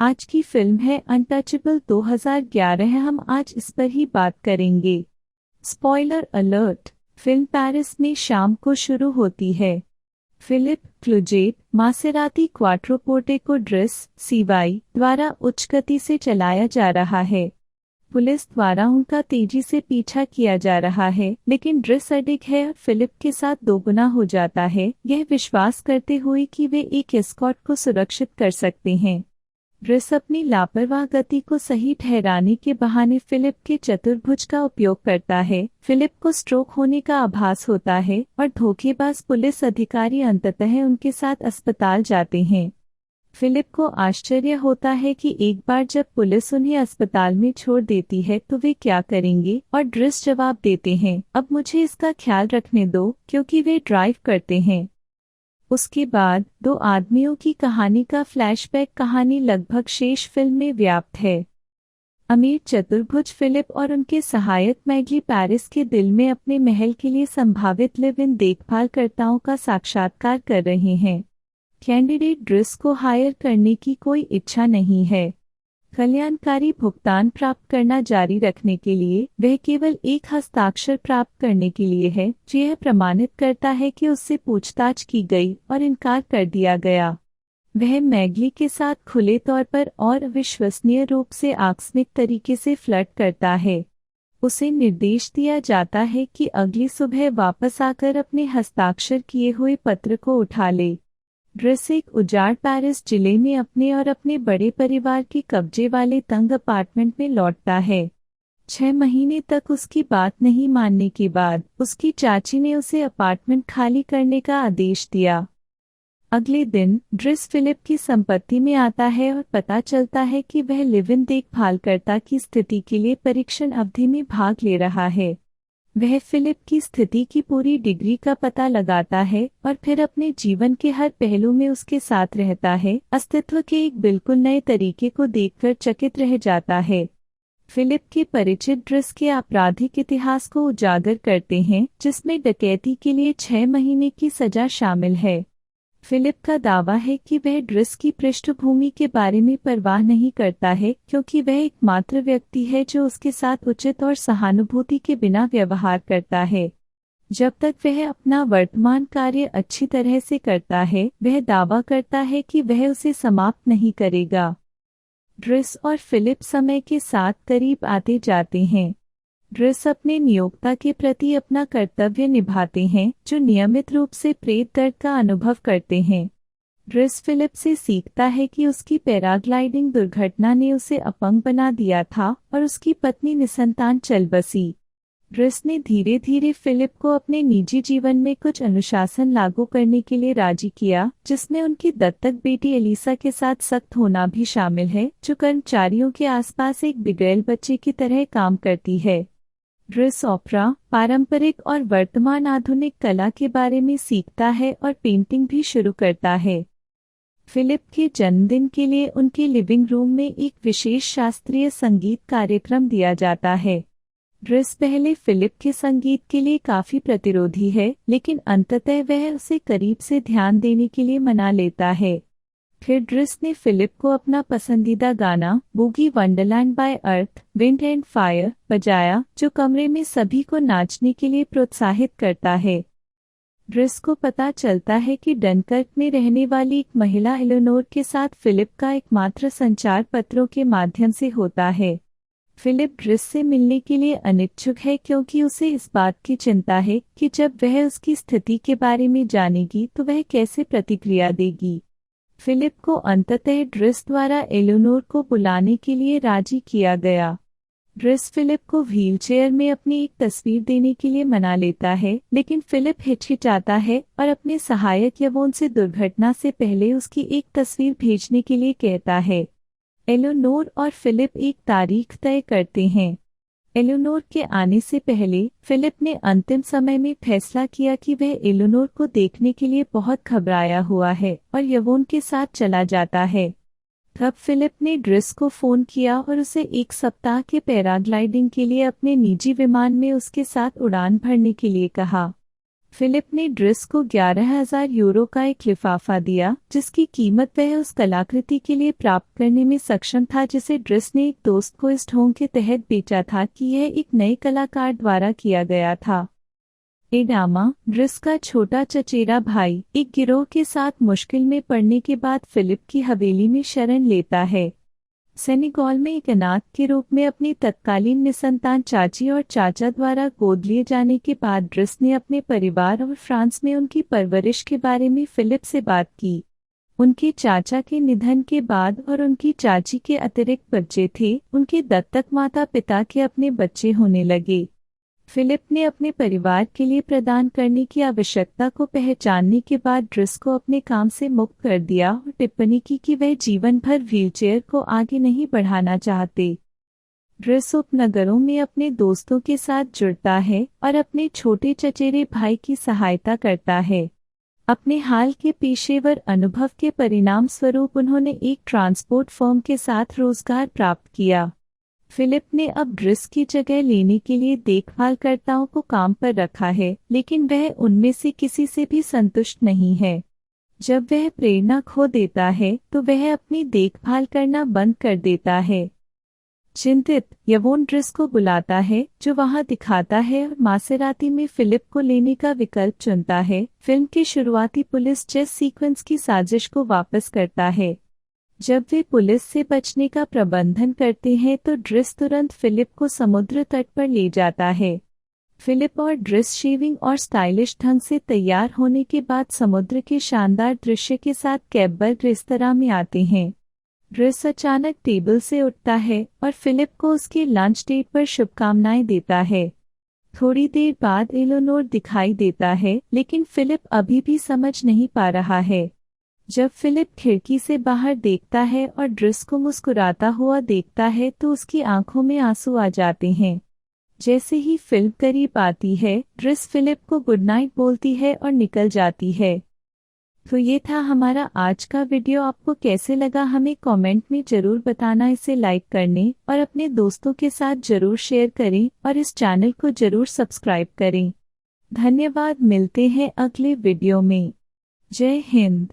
आज की फिल्म है अनटचेबल 2011। हम आज इस पर ही बात करेंगे। Spoiler alert. फिल्म पेरिस में शाम को शुरू होती है। फिलिप क्लूजेट मासेराती क्वाट्रोपोर्टे को ड्रेस सीवाई द्वारा उच्च गति से चलाया जा रहा है। पुलिस द्वारा उनका तेजी से पीछा किया जा रहा है, लेकिन ड्रेस अडिग है और फिलिप के साथ दोगुना हो जाता है, यह विश्वास करते हुए कि वे एक एस्कॉर्ट को सुरक्षित कर सकते हैं। ड्रेस अपनी लापरवाह गति को सही ठहराने के बहाने फिलिप के चतुर्भुज का उपयोग करता है। फिलिप को स्ट्रोक होने का आभास होता है और धोखेबाज पुलिस अधिकारी अंततः उनके साथ अस्पताल जाते हैं। फिलिप को आश्चर्य होता है कि एक बार जब पुलिस उन्हें अस्पताल में छोड़ देती है तो वे क्या करेंगे, और ड्रेस जवाब देते हैं, अब मुझे इसका ख्याल रखने दो, क्योंकि वे ड्राइव करते हैं। उसके बाद दो आदमियों की कहानी का फ्लैशबैक कहानी लगभग शेष फिल्म में व्याप्त है। अमीर चतुर्भुज फिलिप और उनके सहायक मैगली पेरिस के दिल में अपने महल के लिए संभावित लिव इन देखभालकर्ताओं का साक्षात्कार कर रहे हैं। कैंडिडेट ड्रेस को हायर करने की कोई इच्छा नहीं है। कल्याणकारी भुगतान प्राप्त करना जारी रखने के लिए वह केवल एक हस्ताक्षर प्राप्त करने के लिए है, जो यह प्रमाणित करता है कि उससे पूछताछ की गई और इनकार कर दिया गया। वह मैगली के साथ खुले तौर पर और अविश्वसनीय रूप से आकस्मिक तरीके से फ्लर्ट करता है। उसे निर्देश दिया जाता है कि अगली सुबह वापस आकर अपने हस्ताक्षर किए हुए पत्र को उठा ले। ड्रेस एक उजाड़ पेरिस जिले में अपने और अपने बड़े परिवार के कब्जे वाले तंग अपार्टमेंट में लौटता है। 6 महीने तक उसकी बात नहीं मानने के बाद उसकी चाची ने उसे अपार्टमेंट खाली करने का आदेश दिया। अगले दिन ड्रेस फिलिप की संपत्ति में आता है और पता चलता है कि वह लिव इन देखभालकर्ता की स्थिति के लिए परीक्षण अवधि में भाग ले रहा है। वह फिलिप की स्थिति की पूरी डिग्री का पता लगाता है और फिर अपने जीवन के हर पहलू में उसके साथ रहता है, अस्तित्व के एक बिल्कुल नए तरीके को देखकर चकित रह जाता है। फिलिप के परिचित ड्रेस के आपराधिक इतिहास को उजागर करते हैं, जिसमें डकैती के लिए 6 महीने की सजा शामिल है। फिलिप का दावा है कि वह ड्रेस की पृष्ठभूमि के बारे में परवाह नहीं करता है, क्योंकि वह एकमात्र व्यक्ति है जो उसके साथ उचित और सहानुभूति के बिना व्यवहार करता है। जब तक वह अपना वर्तमान कार्य अच्छी तरह से करता है, वह दावा करता है कि वह उसे समाप्त नहीं करेगा। ड्रेस और फिलिप समय के साथ करीब आते जाते हैं। ड्रेस अपने नियोक्ता के प्रति अपना कर्तव्य निभाते हैं, जो नियमित रूप से प्रेत दर्द का अनुभव करते हैं। ड्रेस फिलिप से सीखता है कि उसकी पैराग्लाइडिंग दुर्घटना ने उसे अपंग बना दिया था और उसकी पत्नी निसंतान चल बसी। ड्रेस ने धीरे धीरे फिलिप को अपने निजी जीवन में कुछ अनुशासन लागू करने के लिए राजी किया, जिसमें उनकी दत्तक बेटी एलिसा के साथ सख्त होना भी शामिल है, जो कर्मचारियों के आसपास एक बिगड़ैल बच्चे की तरह काम करती है। ड्रेस ओपेरा, पारंपरिक और वर्तमान आधुनिक कला के बारे में सीखता है और पेंटिंग भी शुरू करता है। फिलिप के जन्मदिन के लिए उनके लिविंग रूम में एक विशेष शास्त्रीय संगीत कार्यक्रम दिया जाता है। ड्रेस पहले फिलिप के संगीत के लिए काफी प्रतिरोधी है, लेकिन अंततः वह उसे करीब से ध्यान देने के लिए मना लेता है। फिर ड्रेस ने फिलिप को अपना पसंदीदा गाना Boogie Wonderland by Earth, Wind and Fire बजाया, जो कमरे में सभी को नाचने के लिए प्रोत्साहित करता है। ड्रेस को पता चलता है कि डनकर्क में रहने वाली एक महिला एलेनोर के साथ फिलिप का एकमात्र संचार पत्रों के माध्यम से होता है। फिलिप ड्रेस से मिलने के लिए अनिच्छुक है, क्योंकि उसे इस बात की चिंता है कि जब वह उसकी स्थिति के बारे में जानेगी तो वह कैसे प्रतिक्रिया देगी। फिलिप को अंततः ड्रेस द्वारा एलेनोर को बुलाने के लिए राजी किया गया। ड्रेस फिलिप को व्हीलचेयर में अपनी एक तस्वीर देने के लिए मना लेता है, लेकिन फिलिप हिचकिचाता है और अपने सहायक यवोन से दुर्घटना से पहले उसकी एक तस्वीर भेजने के लिए कहता है। एलेनोर और फिलिप एक तारीख तय करते हैं। एलेनोर के आने से पहले फिलिप ने अंतिम समय में फैसला किया कि वह एलेनोर को देखने के लिए बहुत घबराया हुआ है और यवोन के साथ चला जाता है। तब फिलिप ने ड्रेस को फोन किया और उसे 1 सप्ताह के पैराग्लाइडिंग के लिए अपने निजी विमान में उसके साथ उड़ान भरने के लिए कहा। फिलिप ने ड्रिस को 11,000 यूरो का एक लिफाफा दिया, जिसकी कीमत वह उस कलाकृति के लिए प्राप्त करने में सक्षम था जिसे ड्रिस ने एक दोस्त को इस ढोंग के तहत बेचा था कि यह एक नए कलाकार द्वारा किया गया था। एडामा, ड्रिस का छोटा चचेरा भाई, एक गिरोह के साथ मुश्किल में पड़ने के बाद फिलिप की हवेली में शरण लेता है। सेनेगल में एक अनाथ के रूप में अपनी तत्कालीन निसंतान चाची और चाचा द्वारा गोद लिए जाने के बाद ड्रिस ने अपने परिवार और फ्रांस में उनकी परवरिश के बारे में फिलिप से बात की। उनके चाचा के निधन के बाद और उनकी चाची के अतिरिक्त बच्चे थे, उनके दत्तक माता पिता के अपने बच्चे होने लगे। फिलिप ने अपने परिवार के लिए प्रदान करने की आवश्यकता को पहचानने के बाद ड्रिस को अपने काम से मुक्त कर दिया और टिप्पणी की कि वह जीवन भर व्हीलचेयर को आगे नहीं बढ़ाना चाहते। ड्रिस उपनगरों में अपने दोस्तों के साथ जुड़ता है और अपने छोटे चचेरे भाई की सहायता करता है। अपने हाल के पेशेवर अनुभव के परिणाम स्वरूप उन्होंने एक ट्रांसपोर्ट फर्म के साथ रोजगार प्राप्त किया। फिलिप ने अब ड्रिस की जगह लेने के लिए देखभालकर्ताओं को काम पर रखा है, लेकिन वह उनमें से किसी से भी संतुष्ट नहीं है। जब वह प्रेरणा खो देता है तो वह अपनी देखभाल करना बंद कर देता है। चिंतित, यवोन ड्रिस को बुलाता है, जो वहां दिखाता है और मासेराती में फिलिप को लेने का विकल्प चुनता है। फिल्म के शुरुआती पुलिस चेस सीक्वेंस की साजिश को वापस करता है। जब वे पुलिस से बचने का प्रबंधन करते हैं तो ड्रिस तुरंत फिलिप को समुद्र तट पर ले जाता है। फिलिप और ड्रिस शेविंग और स्टाइलिश ढंग से तैयार होने के बाद समुद्र के शानदार दृश्य के साथ कैबर्ग रेस्तरां में आते हैं। ड्रिस अचानक टेबल से उठता है और फिलिप को उसके लंच डेट पर शुभकामनाएं देता है। थोड़ी देर बाद एलोनोर दिखाई देता है, लेकिन फिलिप अभी भी समझ नहीं पा रहा है। जब फिलिप खिड़की से बाहर देखता है और ड्रिस को मुस्कुराता हुआ देखता है तो उसकी आंखों में आंसू आ जाते हैं। जैसे ही फिल्म करीब आती है, ड्रिस फिलिप को गुड नाइट बोलती है और निकल जाती है। तो ये था हमारा आज का वीडियो। आपको कैसे लगा हमें कमेंट में जरूर बताना। इसे लाइक करने और अपने दोस्तों के साथ जरूर शेयर करें और इस चैनल को जरूर सब्सक्राइब करें। धन्यवाद। मिलते हैं अगले वीडियो में। जय हिंद।